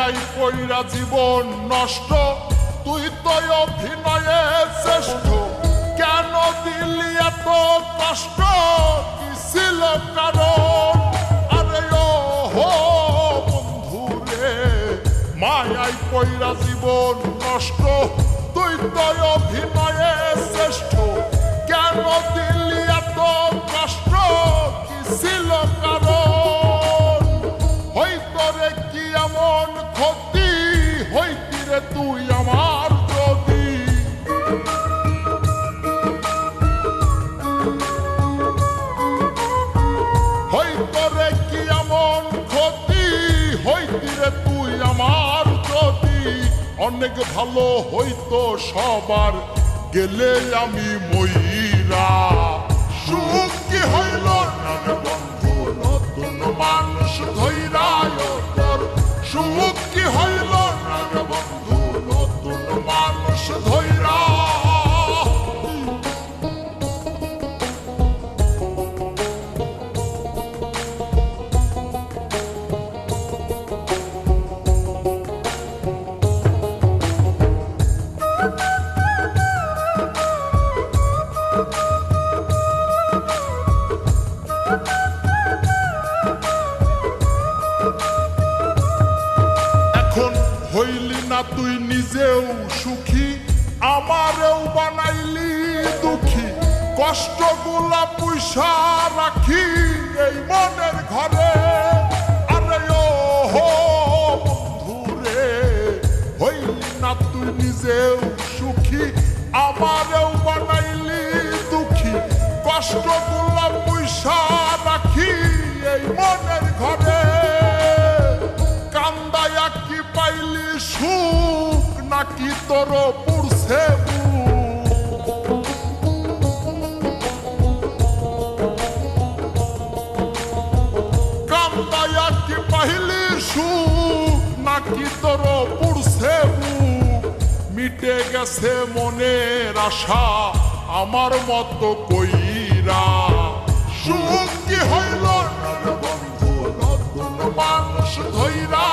মায়াই কইরা জীবন নষ্ট, তুই তো অভিনয়ে শ্রেষ্ঠ। কেন দিলি এত কষ্ট, কি ছিল কারণ? আরে ও হো বন্ধু রে, মায়াই কইরা জীবন নষ্ট, তুই তো অভিনয়ে শ্রেষ্ঠ। কেন দিলি এত কষ্ট, কি ছিল কারণ? হইতো রে কি এমন ক্ষতি, হইতি রে তুই আমার যদি। হইতো রে কি এমন ক্ষতি, হইতি রে তুই আমার যদি। অনেক ভালো হইতো সবার, গেলে আমি মইরা। সুখ কি হইল না রে বন্ধু, নতুন মানুষ ধইরা তোর। সুখ কি হইল না রে বন্ধু, নতুন মানুষ ধইরা। হইলি না তুই নিজেও সুখী, আমারেও বানাইলি দুঃখী। কষ্টগুলা পুইসা রাখি এই মনের ঘরে। আরে ও হো বন্ধু রে, হইলি না তুই নিজেও সুখী, আমারেও বানাইলি দুঃখী। কষ্টগুলা পুইসা রাখি এই মনের ঘরে। কান্দায়া কি পাইলি সুখ, নাকি তোর পুরছে কান্দায়া কি পাইলি সুখ, নাকি তোর পুরছে মিটে গেছে মনের আশা আমার মতো কইরা। সুখ কি হইল না রে বন্ধু, নতুন মানুষ ধইরা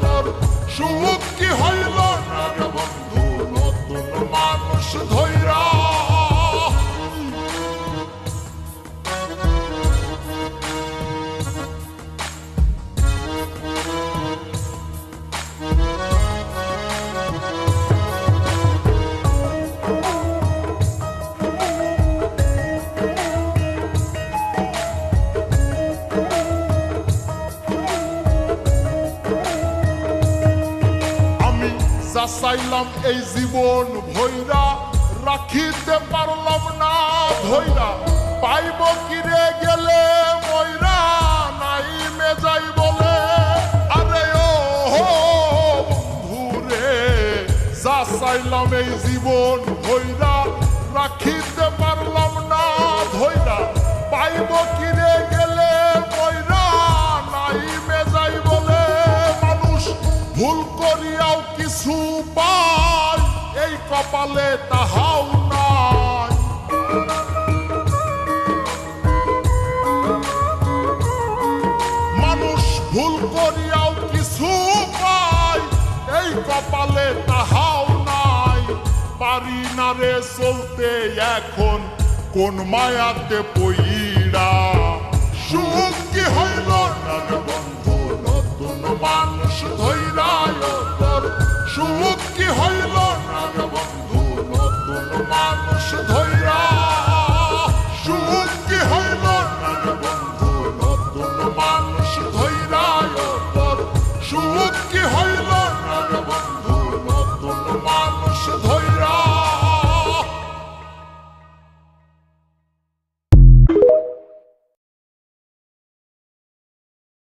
তোর। সুখ কি হইল না রে বন্ধু, নতুন মানুষ ধইরা। চাইলাম এই জীবন ভৈরা, রাখিতে পারলাম না ধৈরা। পাইব কিরে গেলে ময়রা, নাই মে যাই বলে। আরে ও হো বন্ধু রে, যা চাইলাম এই জীবন ভৈরা, রাখিতে পারলাম না ধৈরা। পাইব কিরে গেলে ময়রা, নাই মে যাই বলে। মানুষ ভুল করিয়াও কিছু পায়, এই কপালে তাহাও নাই। মানুষ ভুল করিয়াও কিছু পায়, এই কপালে তাহাও নাই। পারি না রে চলতে এখন কোন মায়াতে পইরা। সুখ কি হইল না রে বন্ধু, নতুন মানুষ ধইরা তোর। সুখ কি হইল না রে বন্ধু, নতুন মানুষ ধইরা। সুখ কি হইল না রে বন্ধু, নতুন মানুষ ধইরা তোর। সুখ কি হইল